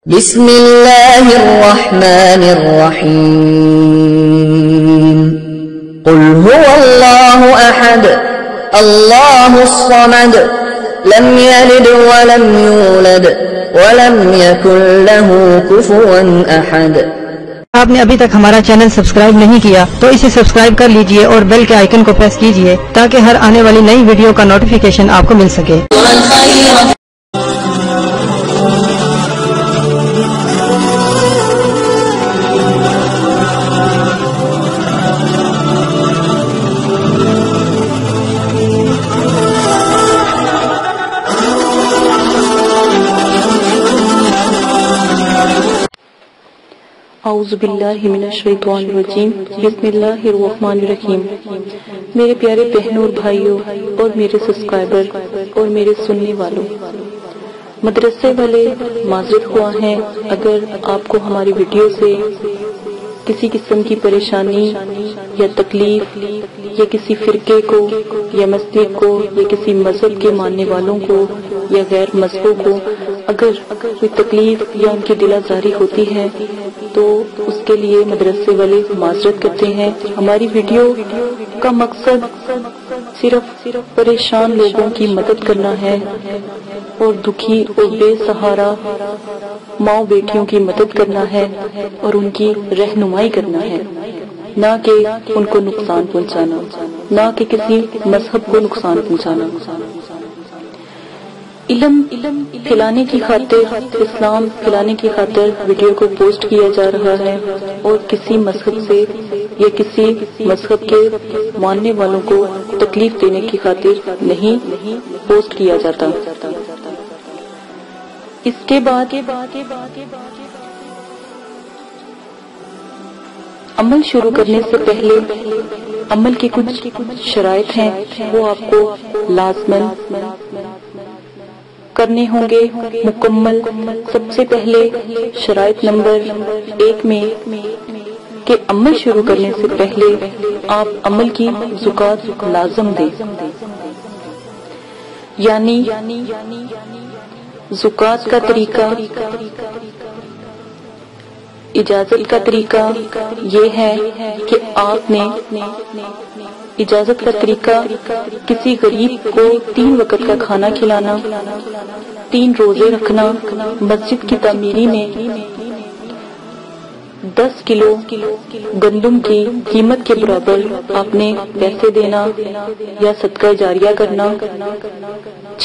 بسم اللہ الرحمن الرحیم قل هو اللہ احد اللہ الصمد لم یلد ولم یولد ولم یکن له کفوا احد۔ آپ نے ابھی تک ہمارا چینل سبسکرائب نہیں کیا تو اسے سبسکرائب کر لیجئے اور بیل کے آئیکن کو پریس کیجئے تاکہ ہر آنے والی نئی ویڈیو کا نوٹیفیکیشن آپ کو مل سکے۔ اعوذ باللہ من الشیطان الرجیم بسم اللہ الرحمن الرحیم۔ میرے پیارے بہنوں اور بھائیوں اور میرے سبسکرائبر اور میرے سننے والوں، مدرسے والے معذرت خواہ ہیں اگر آپ کو ہماری ویڈیو سے کسی قسم کی پریشانی یا تکلیف یا کسی فرقے کو یا مسجد کو یا کسی مذہب کے ماننے والوں کو یا غیر مذہبوں کو اگر کوئی تکلیف یا ان کی دل آزاری ہوتی ہے تو اس کے لیے مدرسے والے معذرت کرتے ہیں۔ ہماری ویڈیو کا مقصد صرف پریشان لوگوں کی مدد کرنا ہے اور دکھی اور بے سہارا ماں بیٹیوں کی مدد کرنا ہے اور ان کی رہنمائی کرنا ہے، نہ کہ ان کو نقصان پہنچانا، نہ کہ کسی مذہب کو نقصان پہنچانا۔ علم پھیلانے کی خاطر، اسلام پھیلانے کی خاطر ویڈیو کو پوسٹ کیا جا رہا ہے اور کسی مذہب سے یا کسی مذہب کے ماننے والوں کو تکلیف دینے کی خاطر نہیں پوسٹ کیا جاتا۔ اس کے بعد عمل شروع کرنے سے پہلے عمل کی کچھ شرائط ہیں، وہ آپ کو لازماً کرنے ہوں گے مکمل۔ سب سے پہلے شرائط نمبر 1 میں کہ عمل شروع کرنے سے پہلے آپ عمل کی زکوٰۃ لازم دیں، یعنی زکوٰۃ کا طریقہ، اجازت کا طریقہ یہ ہے کہ آپ نے اجازت کا طریقہ کسی غریب کو 3 وقت کا کھانا کھلانا، 3 روزے رکھنا، مسجد کی تعمیری میں 10 کلو گندم کی قیمت کے برابر آپ نے پیسے دینا یا صدقہ جاریہ کرنا،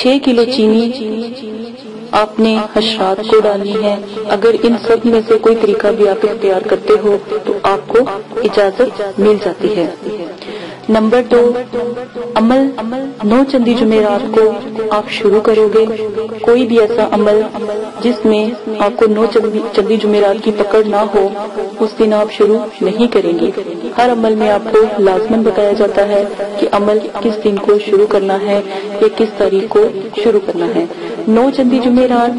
6 کلو چینی آپ نے حشرات کو ڈالنی ہے۔ اگر ان سب میں سے کوئی طریقہ بھی آپ اختیار کرتے ہو تو آپ کو اجازت مل جاتی ہے۔ نمبر 2، عمل 9 چندی جمعرات کو آپ شروع کرو گے۔ کوئی بھی ایسا عمل جس میں آپ کو 9 چندی جمعرات کی پکڑ نہ ہو اس دن آپ شروع نہیں کریں گے۔ ہر عمل میں آپ کو لازماً بتایا جاتا ہے کہ عمل کس دن کو شروع کرنا ہے یا کس تاریخ کو شروع کرنا ہے۔ 9 چندی جمعرات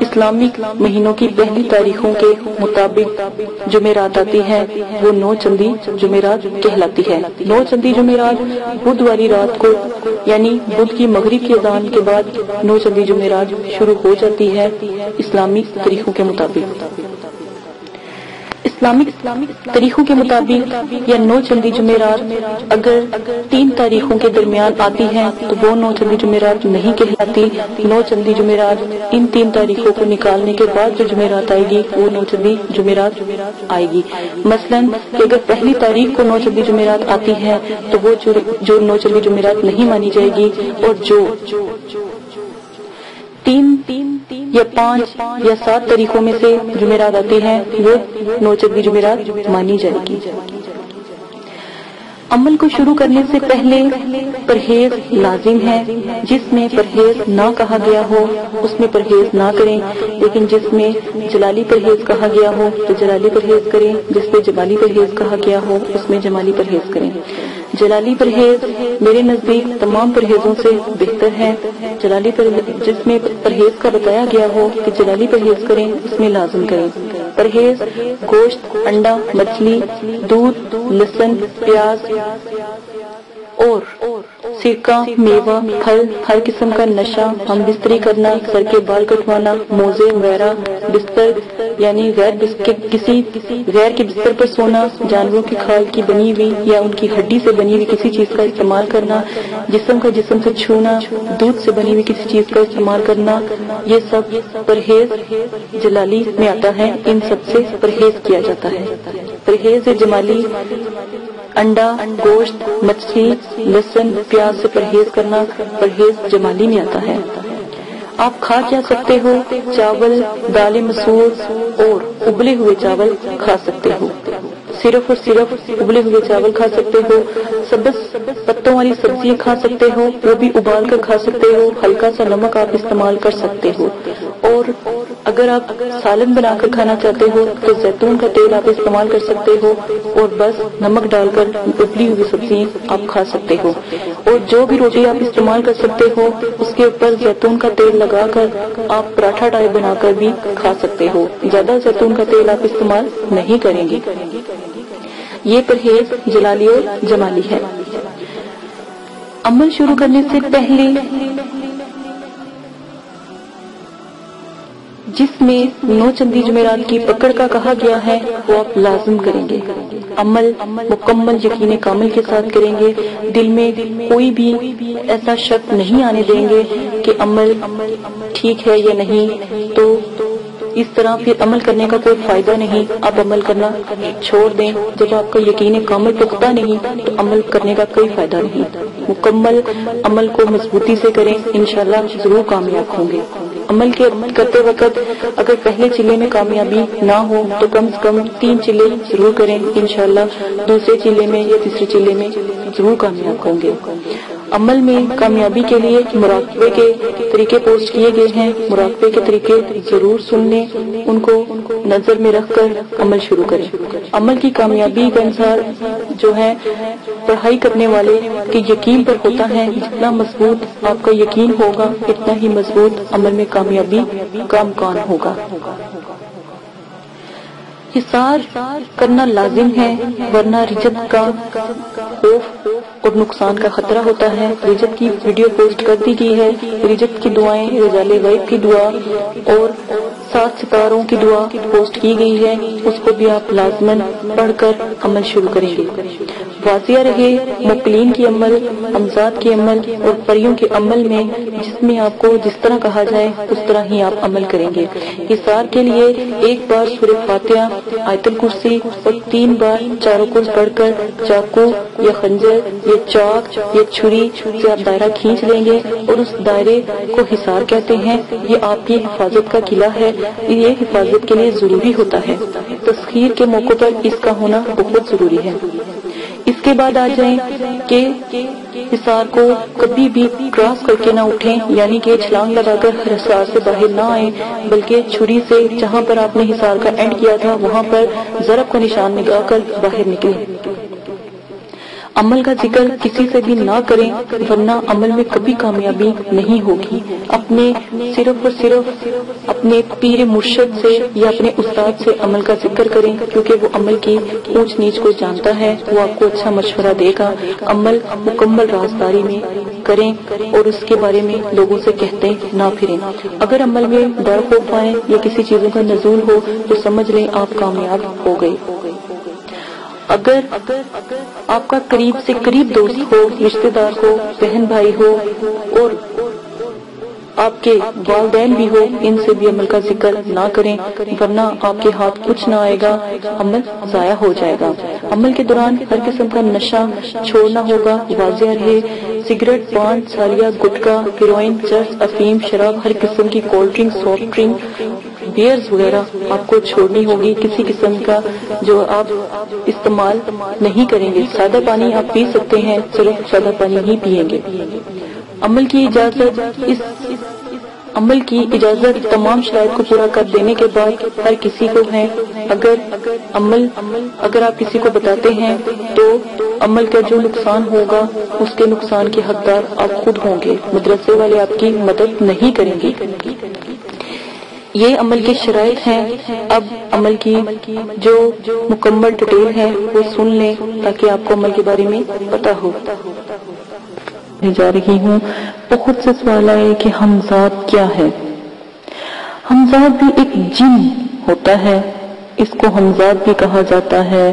اسلامک مہینوں کی پہلی تاریخوں کے مطابق جمعرات آتی ہے، وہ 9 چندی جمعرات کہلاتی ہے۔ 9 چندی جمعرات بدھ والی رات کو یعنی بدھ کی مغرب کی اذان کے بعد 9 چندی جمعرات شروع ہو جاتی ہے اسلامی طریقوں کے مطابق۔ اسلامک طریقوں کے مطابق یا 9 چندی جمعرات اگر 3 تاریخوں کے درمیان آتی ہیں تو وہ 9 چندی جمعرات نہیں کہلاتی۔ 9 چندی جمعرات ان 3 تاریخوں کو نکالنے کے بعد جو جمعرات آئے گی وہ 9 چندی جمعرات آئے گی۔ مثلاً کہ اگر پہلی تاریخ کو 9 چندی جمعرات آتی ہے تو وہ جو 9 چندی جمعرات نہیں مانی جائے گی، اور جو 3 یا 5 یا 7 تاریخوں میں سے جمعرات آتی ہیں وہ 9 چندی جمعرات مانی جائے گی۔ عمل کو شروع کرنے سے پہلے پرہیز لازم ہے۔ جس میں پرہیز نہ کہا گیا ہو اس میں پرہیز نہ کریں، لیکن جس میں جلالی پرہیز کہا گیا ہو تو جلالی پرہیز کریں، جس میں جمالی پرہیز کہا گیا ہو اس میں جمالی پرہیز کریں۔ جلالی پرہیز میرے نزدیک تمام پرہیزوں سے بہتر ہے۔ جلالی جس میں پرہیز کا بتایا گیا ہو کہ جلالی پرہیز کریں اس میں لازم کریں۔ پرہیز گوشت، انڈا، مچھلی، دودھ، لہسن، پیاز اور सिरका, मेवा, फल, हर किस्म का नशा, हम बिस्तरी करना, सर के बाल कटवाना, मोजे वगैरह, बिस्तर यानी किसी गैर के बिस्तर पर सोना, जानवरों की खाल की बनी हुई या उनकी हड्डी से बनी हुई किसी चीज का इस्तेमाल करना, जिस्म से छूना, दूध से बनी हुई किसी चीज का इस्तेमाल करना, ये सब परहेज जलाली में आता है। इन सब से परहेज किया जाता है। परहेज जमाली अंडा, गोश्त, मछली, लहसुन, प्याज से परहेज करना परहेज जमाली में आता है। आप खा क्या सकते हो? चावल, दालें मसूर और उबले हुए चावल खा सकते हो। सिर्फ और सिर्फ उबले हुए चावल खा सकते हो। सब्ज पत्तों वाली सब्जियां खा सकते हो, वो भी उबाल कर खा सकते हो। हल्का सा नमक आप इस्तेमाल कर सकते हो। और अगर आप सालन बनाकर खाना चाहते हो तो जैतून का तेल आप इस्तेमाल कर सकते हो और बस नमक डालकर उबली हुई सब्जियां आप खा सकते हो। और जो भी रोटी आप इस्तेमाल कर सकते हो उसके ऊपर जैतून का तेल लगाकर आप पराठा टाइप बनाकर भी खा सकते हो। ज्यादा जैतून का तेल आप इस्तेमाल नहीं करेंगे। ये परहेज जलाली और जमाली है। अमल शुरू करने से पहले जिसमें 9 चंदी जुमेरात की पकड़ का कहा गया है वो आप लाजिम करेंगे। अमल मुकम्मल यकीन कामिल के साथ करेंगे। दिल में कोई भी ऐसा शक नहीं आने देंगे कि अमल ठीक है या नहीं, तो इस तरह फिर अमल करने का कोई फायदा नहीं। आप अमल करना छोड़ दें। जब आपका यकीन कामिल पुख्ता नहीं तो अमल करने का कोई फायदा नहीं। मुकम्मल अमल को मजबूती से करें, इंशाल्लाह जरूर कामयाब होंगे। अमल करते वक्त अगर पहले चिल्ले में कामयाबी ना हो तो कम से कम 3 चिल्ले जरूर करें, इंशाल्लाह दूसरे चिल्ले में या तीसरे चिल्ले में जरूर कामयाब होंगे। अमल में कामयाबी के लिए मुराकबे के तरीके पोस्ट किए गए हैं। मुराकबे के तरीके जरूर सुन लें, उनको नजर में रखकर अमल शुरू करें। अमल की कामयाबी का अनुसार जो है पढ़ाई करने वाले के यकीन पर होता है। जितना मजबूत आपका यकीन होगा इतना ही मजबूत अमल में कामयाबी का इम्कान होगा। हिसार करना लाजिम है, वरना रिजत का खौफ और नुकसान का खतरा होता है। रिजत की वीडियो पोस्ट कर दी गई है। रिजत की दुआएं, रजाले गैब की दुआ और 7 सितारों की दुआ पोस्ट की गई है, उसको भी आप लाजमन पढ़कर अमल शुरू करेंगे। वाजिया रहे मुकलीन की अमल, अमजाद की अमल और परियों के अमल में, जिसमें आपको जिस तरह कहा जाए उस तरह ही आप अमल करेंगे। हिसार के लिए 1 बार सूरह फातिहा, आयतुल कुर्सी और 3 बार चारों कुर्स पढ़कर चाकू या खंजर या चाक या छुरी से आप दायरा खींच लेंगे और उस दायरे को हिसार कहते हैं। ये आपकी हिफाजत का किला है। ये हिफाजत के लिए जरूरी होता है। तस्खीर के मौके पर इसका होना बहुत जरूरी है। इसके बाद आ जाएं कि हिसार को कभी भी क्रॉस करके ना उठें, यानी कि छलांग लगाकर हिसार से बाहर ना आए, बल्कि छुरी से जहां पर आपने हिसार का एंड किया था वहां पर ज़रब का निशान लगाकर बाहर निकलें। अमल का जिक्र किसी से भी ना करें, वरना अमल में कभी कामयाबी नहीं होगी। अपने सिर्फ और सिर्फ अपने पीर मुर्शिद से या अपने उस्ताद से अमल का जिक्र करें, क्योंकि वो अमल की ऊंच नीच को जानता है। वो आपको अच्छा मशवरा देगा। अमल मुकम्मल राजदारी में करें और उसके बारे में लोगों से कहते ना फिरें। अगर अमल में डर खौफ आए या किसी चीजों का नजूल हो तो समझ लें आप कामयाब हो गए। अगर आपका करीब से करीब दोस्त हो, रिश्तेदार हो, बहन भाई हो और आपके वालिदैन भी हो, इनसे भी अमल का जिक्र ना करें, वरना आपके हाथ कुछ ना आएगा, अमल जाया हो जाएगा। अमल के दौरान हर किस्म का नशा छोड़ना होगा। वाजिया रहे सिगरेट, पान, सालिया, गुटखा, हेरोइन, चर्स, अफीम, शराब, हर किस्म की cold drink, soft drink, beers वगैरह आपको छोड़नी होगी। किसी किस्म का जो आप इस्तेमाल नहीं करेंगे। सादा पानी आप पी सकते हैं, सिर्फ सादा पानी ही पिएंगे। अमल की इजाजत तमाम शराइत को पूरा कर देने के बाद हर किसी को है। अगर आप किसी को बताते हैं तो अमल का जो नुकसान होगा उसके नुकसान के हकदार आप खुद होंगे। मदरसे वाले आपकी मदद नहीं करेंगे। ये अमल के शराइत हैं। अब अमल की जो मुकम्मल डिटेल है वो सुन लें ताकि आपको अमल के बारे में पता हो। جا رہی ہوں، بہت سے سوال آئے کہ ہمزاد کیا ہے۔ ہمزاد بھی ایک جن ہوتا ہے، اس کو ہمزاد بھی کہا جاتا ہے،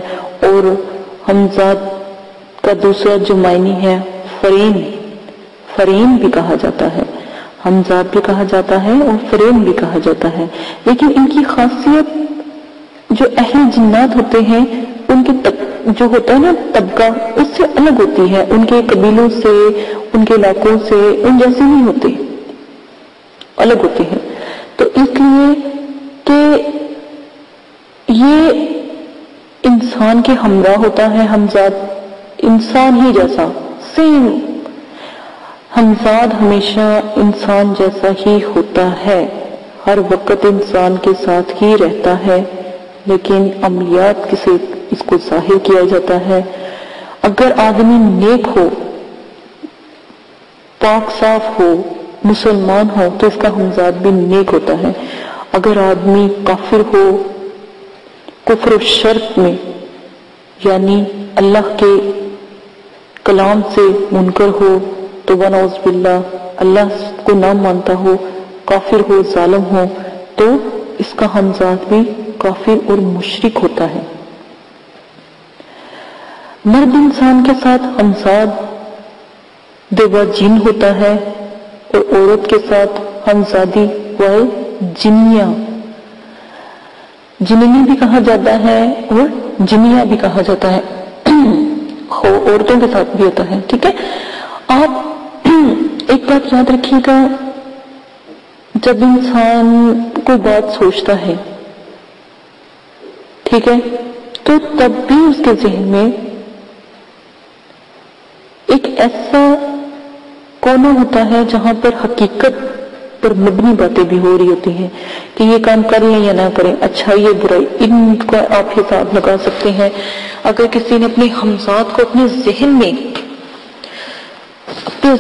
اور ہمزاد کا دوسرا جو معنی ہے فرین بھی کہا جاتا ہے، ہمزاد بھی کہا جاتا ہے اور فرین بھی کہا جاتا ہے۔ لیکن ان کی خاصیت جو اہل جنات ہوتے ہیں ان کے جو ہوتا ہے نا طبقہ، اس سے الگ ہوتی ہے، ان کے قبیلوں سے، ان کے علاقوں سے ان جیسے نہیں ہوتے، الگ ہوتے ہیں۔ تو اس لیے کہ یہ انسان کے ہمراہ ہوتا ہے، ہمزاد انسان ہی جیسا، سیم ہمزاد ہمیشہ انسان جیسا ہی ہوتا ہے، ہر وقت انسان کے ساتھ ہی رہتا ہے، لیکن عملیات سے اس کو ظاہر کیا جاتا ہے۔ اگر آدمی نیک ہو، پاک صاف ہو، مسلمان ہو تو اس کا ہمزاد بھی نیک ہوتا ہے۔ اگر آدمی کافر ہو، کفر و شرک میں، یعنی اللہ کے کلام سے منکر ہو، تو ونعوذ باللہ اللہ کو نہ مانتا ہو، کافر ہو، ظالم ہو، تو اس کا ہمزاد بھی کافر اور مشرک ہوتا ہے۔ مرد انسان کے ساتھ ہمزاد دیوا جن ہوتا ہے، اور عورت کے ساتھ ہمزادی جنیا، جننی بھی کہا جاتا ہے اور جنیا بھی کہا جاتا ہے، عورتوں کے ساتھ بھی ہوتا ہے۔ ٹھیک ہے، آپ ایک بات یاد رکھیے گا، جب انسان کوئی بات سوچتا ہے، ٹھیک ہے، تو تب بھی اس کے ذہن میں ایک ایسا کونا ہوتا ہے جہاں پر حقیقت پر مبنی باتیں بھی ہو رہی ہوتی ہیں کہ یہ کام کر لیں یا نہ کریں، اچھائی یا برائی، ان کا آپ حساب لگا سکتے ہیں۔ اگر کسی نے اپنے ہمزاد کو اپنے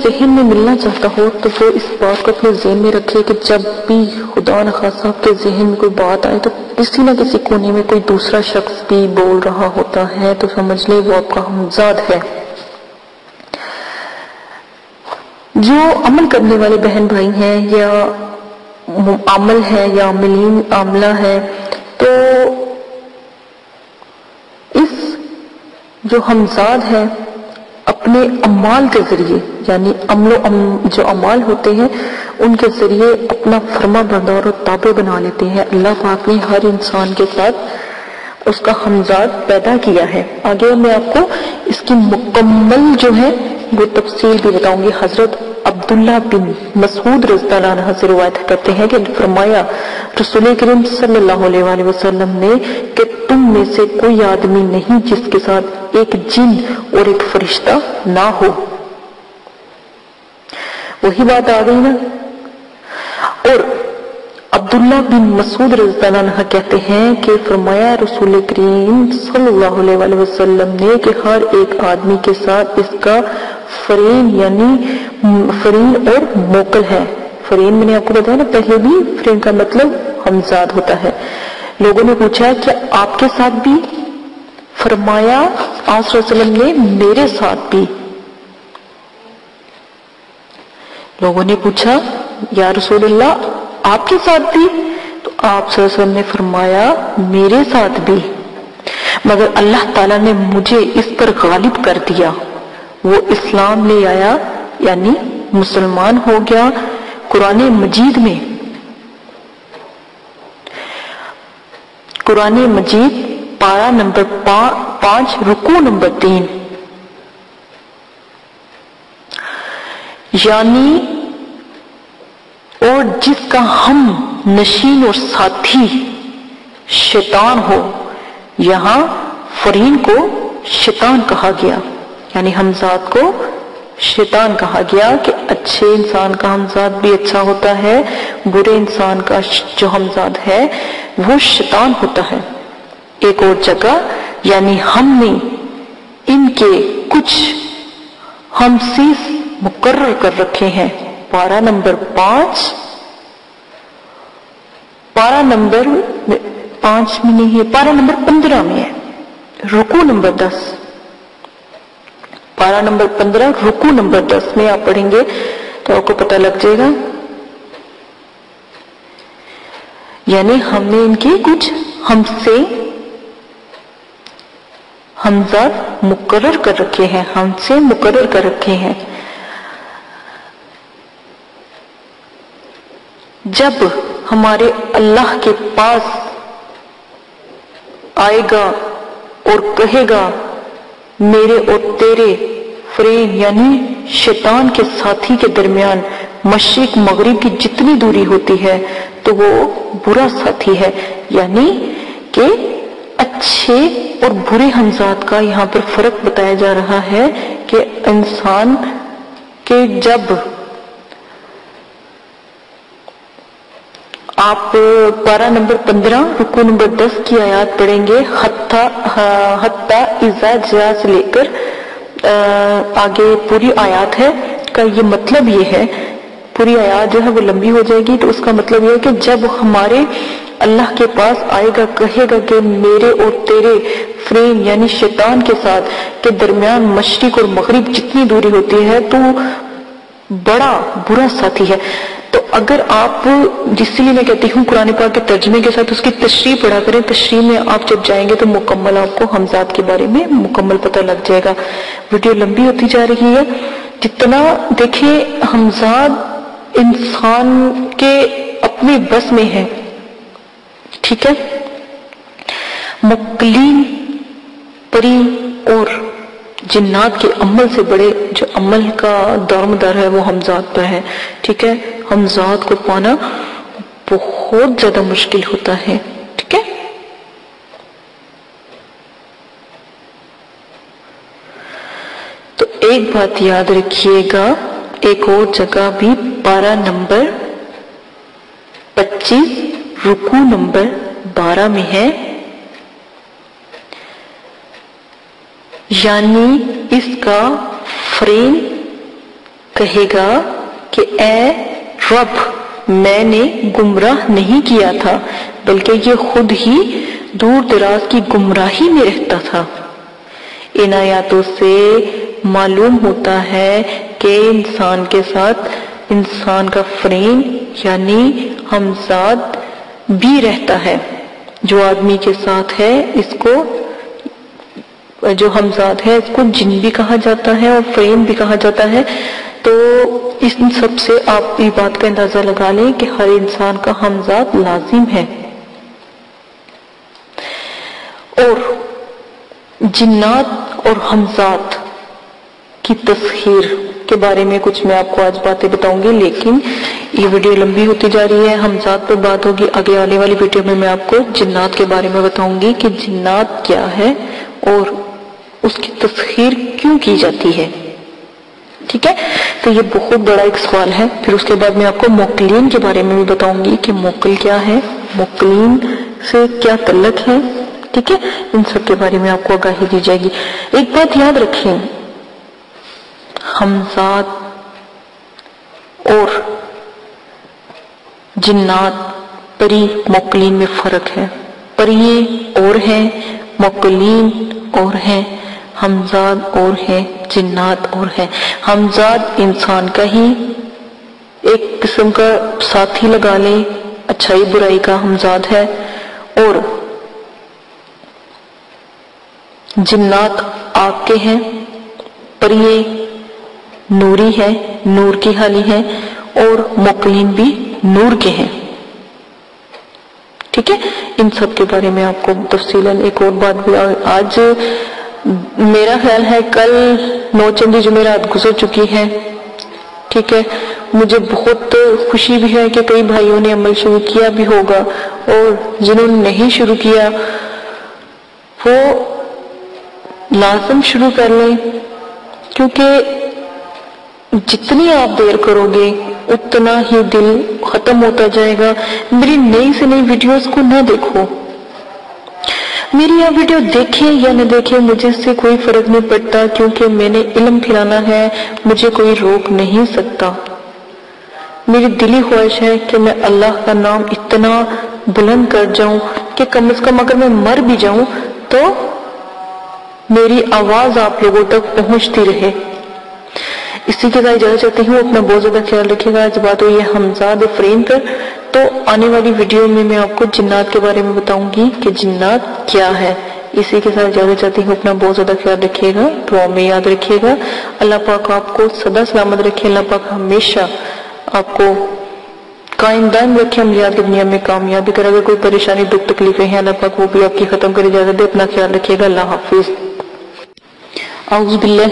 ذہن میں ملنا چاہتا ہو تو وہ اس بات کو اپنے ذہن میں رکھے کہ جب بھی خدا نخواستہ آپ کے ذہن میں کوئی بات آئے تو کسی نہ کسی کونے میں کوئی دوسرا شخص بھی بول رہا ہوتا ہے، تو سمجھ لے وہ آپ کا ہمزاد ہے۔ جو عمل کرنے والے بہن بھائی ہیں یا عمل ہے یا عاملین عاملہ ہے، تو اس جو ہمزاد ہے اپنے اعمال کے ذریعے، یعنی جو اعمال ہوتے ہیں ان کے ذریعے اپنا فرما بردار اور تابع بنا لیتے ہیں۔ اللہ پاک نے ہر انسان کے ساتھ اس کا ہمزاد پیدا کیا ہے۔ آگے میں آپ کو اس کی مکمل جو ہے وہ تفصیل بھی بتاؤں گی۔ حضرت عبداللہ بن مسعود رضی اللہ عنہ سے روایت کرتے ہیں کہ فرمایا رسول کریم صلی اللہ علیہ وآلہ وسلم نے کہ تم میں سے کوئی آدمی نہیں جس کے ساتھ ایک جن اور ایک فرشتہ نہ ہو۔ وہی بات آ گئی نا۔ اور عبداللہ بن مسعود رضی اللہ عنہ کہتے ہیں کہ فرمایا رسول کریم صلی اللہ علیہ وآلہ وسلم نے کہ ہر ایک آدمی کے ساتھ اس کا فرین یعنی فرین اور موکل ہے۔ فرین میں نے آپ کو بتایا نا پہلے بھی، فرین کا مطلب ہمزاد ہوتا ہے۔ لوگوں نے پوچھا کہ آپ کے ساتھ بھی؟ فرمایا آپ صلی اللہ علیہ وسلم نے میرے ساتھ بھی۔ لوگوں نے پوچھا یا رسول اللہ آپ کے ساتھ بھی؟ تو آپ صلی اللہ علیہ وسلم نے فرمایا میرے ساتھ بھی، مگر اللہ تعالیٰ نے مجھے اس پر غالب کر دیا، وہ اسلام لے آیا یعنی مسلمان ہو گیا۔ قرآن مجید میں قرآن مجید پارہ نمبر 5 رکوع نمبر 3 یعنی اور جس کا ہم نشین اور ساتھی شیطان ہو، یہاں فرین کو شیطان کہا گیا، یعنی ہمزاد کو شیطان کہا گیا کہ اچھے انسان کا ہمزاد بھی اچھا ہوتا ہے، برے انسان کا جو ہمزاد ہے وہ شیطان ہوتا ہے۔ ایک اور جگہ یعنی ہم نے ان کے کچھ ہمسیس مقرر کر رکھے ہیں، پارہ نمبر 5 پارہ نمبر 5 میں نہیں ہے، پارہ نمبر 15 میں ہے، رکوع نمبر 10، पारा नंबर 15 रुकू नंबर 10 में आप पढ़ेंगे तो आपको पता लग जाएगा। यानी हमने इनके कुछ हमसे हमजाद मुकर्रर कर रखे हैं, हमसे मुकर्रर कर रखे हैं। जब हमारे अल्लाह के पास आएगा और कहेगा मेरे और तेरे फ्रेंड यानी शैतान के साथी के दरमियान मशरिक मगरिब की जितनी दूरी होती है तो वो बुरा साथी है। यानी कि अच्छे और बुरे हमजाद का यहाँ पर फर्क बताया जा रहा है कि इंसान के जब आप पारा नंबर 15 रुकू नंबर 10 की आयत पढ़ेंगे, हत्ता इज़ा जा से लेकर आगे पूरी आयत है का ये मतलब ये है, पूरी आयत जो है वो लंबी हो जाएगी तो उसका मतलब ये है कि जब हमारे अल्लाह के पास आएगा कहेगा कि मेरे और तेरे फ्रेंड यानी शैतान के साथ के दरमियान मशरिक और मगरिब जितनी दूरी होती है तो बड़ा बुरा साथी है। तो अगर आप, जिसलिए मैं कहती हूँ कुरान पाक के तर्जुमे के साथ उसकी तशरीह पढ़ा करें, तशरीह में आप जब जाएंगे तो मुकम्मल आपको हमजाद के बारे में मुकम्मल पता लग जाएगा। वीडियो लंबी होती जा रही है, जितना देखिए हमजाद इंसान के अपने बस में है, ठीक है। मुक्लिन परी और जिन्नात के अमल से बड़े जो अमल का दारोमदार है वो हमजाद पर है, ठीक है। हमजाद को पाना बहुत ज्यादा मुश्किल होता है, ठीक है। तो एक बात याद रखिएगा, एक और जगह भी पारा नंबर 25 रुकू नंबर 12 में है, यानी इसका फ्रेंड कहेगा कि ए रब मैंने गुमराह नहीं किया था बल्कि ये खुद ही दूर दराज की गुमराही में रहता था। इन आयातों से मालूम होता है कि इंसान के साथ इंसान का फ्रेंड यानी हमजाद भी रहता है। जो आदमी के साथ है इसको, जो हमजाद है इसको जिन भी कहा जाता है और फ्रेंड भी कहा जाता है। तो इस सब से आप ये बात का अंदाजा लगा लें कि हर इंसान का हमजाद लाजिम है। और जिन्नात और हमजाद की तस्खीर के बारे में कुछ मैं आपको आज बातें बताऊंगी, लेकिन ये वीडियो लंबी होती जा रही है। हमजाद पर बात होगी आगे आने वाली वीडियो में। मैं आपको जिन्नात के बारे में बताऊंगी कि जिन्नात क्या है और उसकी तस्खीर क्यों की जाती है, ठीक है। तो ये बहुत बड़ा एक सवाल है। फिर उसके बाद मैं आपको मोकलीन के बारे में भी बताऊंगी कि मोकल क्या है, मोकलीन से क्या तल्लक है, ठीक है। इन सब के बारे में आपको आगाही दी जाएगी। एक बात याद रखें, हमजाद और जिन्नात परी मोकलीन में फर्क है। परिये और हैं, मोकलीन और हैं, हमजाद और है, जिन्नात और है। हमजाद इंसान का ही एक किस्म का साथी लगा ले, अच्छाई बुराई का हमजाद है। और जिन्नात आग के हैं, परिये नूरी है, नूर की हाली है, और मोकलीन भी नूर के हैं, ठीक है। इन सब के बारे में आपको तफसीलन एक और बात भी, आज मेरा ख्याल है कल 9 चंदी जुमेरात गुजर चुकी है, ठीक है। मुझे बहुत खुशी भी है कि कई भाइयों ने अमल शुरू किया भी होगा और जिन्होंने नहीं शुरू किया वो लाजम शुरू कर लें, क्योंकि जितनी आप देर करोगे उतना ही दिल खत्म होता जाएगा। मेरी नई से नई वीडियोस को ना देखो, मेरी यह वीडियो देखें या न देखें मुझे इससे कोई फर्क नहीं पड़ता, क्योंकि मैंने इल्म फैलाना है, मुझे कोई रोक नहीं सकता। मेरी दिली ख्वाहिश है कि मैं अल्लाह का नाम इतना बुलंद कर जाऊं कि कम से कम अगर मैं मर भी जाऊं तो میری آواز آپ لوگوں تک پہنچتی رہے۔ اسی کے ساتھ اجازت چاہتی ہوں، اپنا بہت زیادہ خیال رکھیے گا۔ آج بات ہوئی ہے حمزاد فرین پر، تو آنے والی ویڈیو میں آپ کو جنات کے بارے میں بتاؤں گی کہ جنات کیا ہے۔ اسی کے ساتھ اجازت چاہتی ہوں، اپنا بہت زیادہ خیال رکھیے گا، دعا میں یاد رکھیے گا۔ اللہ پاک آپ کو سدا سلامت رکھے، اللہ پاک ہمیشہ آپ کو قائم دائم رکھے، عملیات کی دنیا میں کامیابی کرے۔ اگر کوئی پریشانی دکھ تکلیفیں ہیں اللہ پاک وہ بھی آپ کی ختم کرے۔ اجازت دے، اپنا خیال رکھیے گا، اللہ حافظ۔ اعوذ باللہ